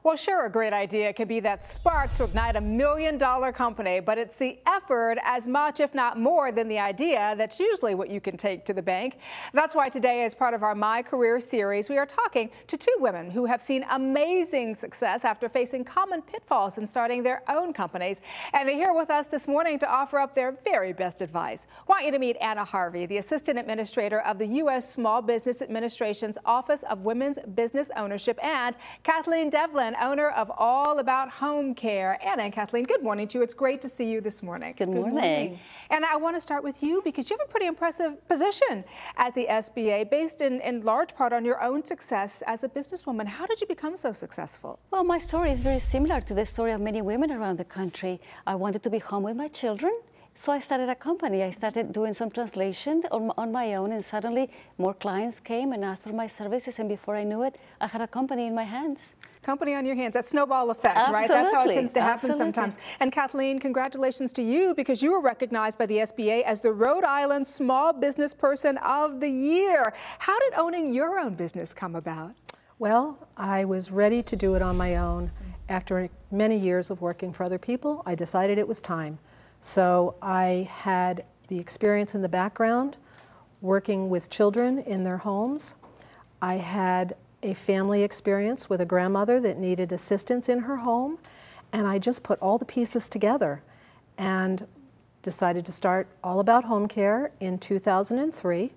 Well, sure, a great idea can be that spark to ignite $1 million company, but it's the effort as much, if not more, than the idea that's usually what you can take to the bank. That's why today, as part of our My Career series, we are talking to two women who have seen amazing success after facing common pitfalls in starting their own companies. And they're here with us this morning to offer up their very best advice. I want you to meet Anna Harvey, the Assistant Administrator of the U.S. Small Business Administration's Office of Women's Business Ownership, and Kathleen Devlin, owner of All About Home Care. Anna and Kathleen, good morning to you. It's great to see you this morning. Good morning. And I want to start with you because you have a pretty impressive position at the SBA based in large part on your own success as a businesswoman. How did you become so successful? Well, my story is very similar to the story of many women around the country. I wanted to be home with my children, so I started a company. I started doing some translation on my own, and suddenly more clients came and asked for my services, and before I knew it, I had a company in my hands. Company on your hands, that snowball effect, Absolutely. right? That's how it tends to happen Absolutely. sometimes. And Kathleen, congratulations to you because you were recognized by the SBA as the Rhode Island Small Business Person of the Year. How did owning your own business come about? Well, I was ready to do it on my own. After many years of working for other people, I decided it was time. So I had the experience in the background working with children in their homes. I had a family experience with a grandmother that needed assistance in her home, and I just put all the pieces together and decided to start All About Home Care in 2003,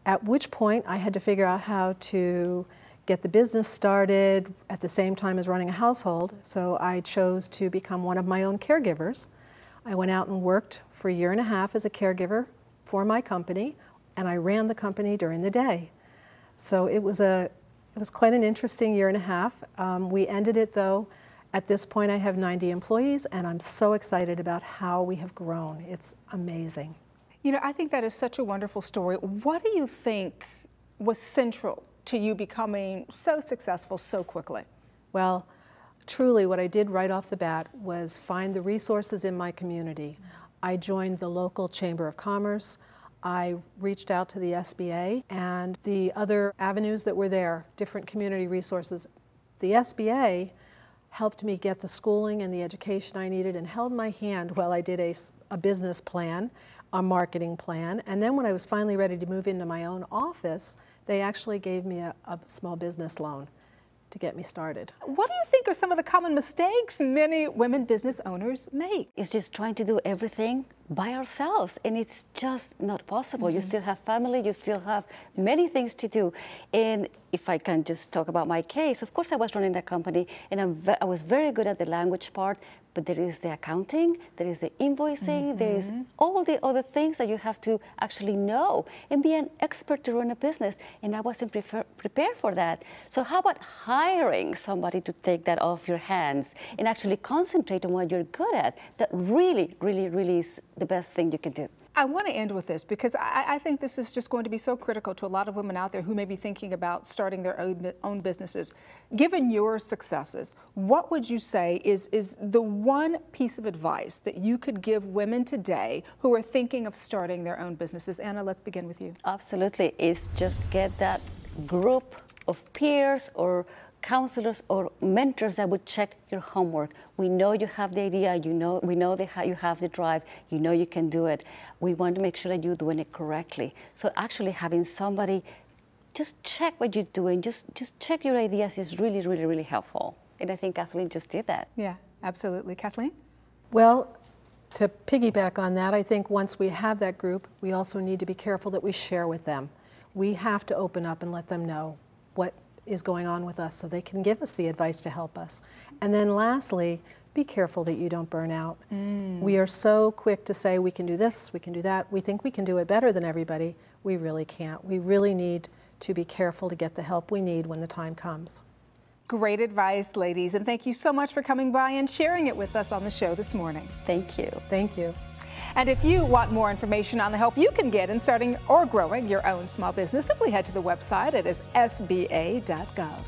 at which point I had to figure out how to get the business started at the same time as running a household, so I chose to become one of my own caregivers. I went out and worked for 1.5 years as a caregiver for my company, and I ran the company during the day. So it was quite an interesting 1.5 years. We ended it though. At this point I have 90 employees, and I'm so excited about how we have grown. It's amazing. You know, I think that is such a wonderful story. What do you think was central to you becoming so successful so quickly? Well, truly what I did right off the bat was find the resources in my community. I joined the local Chamber of Commerce. I reached out to the SBA and the other avenues that were there, different community resources. The SBA helped me get the schooling and the education I needed and held my hand while I did a business plan, a marketing plan, and then when I was finally ready to move into my own office, they actually gave me a small business loan to get me started. What do you think are some of the common mistakes many women business owners make? It's just trying to do everything by ourselves, and it's just not possible. You still have family, you still have many things to do. And if I can just talk about my case, of course I was running a company, and I was very good at the language part, but there is the accounting, there is the invoicing, there is all the other things that you have to actually know and be an expert to run a business, and I wasn't prepared for that. So how about hiring somebody to take that off your hands and actually concentrate on what you're good at? That really, really, really is the best thing you can do. I want to end with this because I think this is just going to be so critical to a lot of women out there who may be thinking about starting their own businesses. Given your successes, what would you say is the one piece of advice that you could give women today who are thinking of starting their own businesses? Anna, let's begin with you. Absolutely. It's just get that group of peers or counselors or mentors that would check your homework. We know you have the idea, we know that you have the drive, you know you can do it. We want to make sure that you're doing it correctly. So actually having somebody just check what you're doing, just check your ideas is really, really, really helpful. And I think Kathleen just did that. Yeah, absolutely. Kathleen? Well, to piggyback on that, I think once we have that group, we also need to be careful that we share with them. We have to open up and let them know what is going on with us so they can give us the advice to help us. And then lastly, be careful that you don't burn out. We are so quick to say we can do this, we can do that. We think we can do it better than everybody. We really can't. We really need to be careful to get the help we need when the time comes. Great advice, ladies, and thank you so much for coming by and sharing it with us on the show this morning. Thank you. Thank you. And if you want more information on the help you can get in starting or growing your own small business, simply head to the website. It is sba.gov.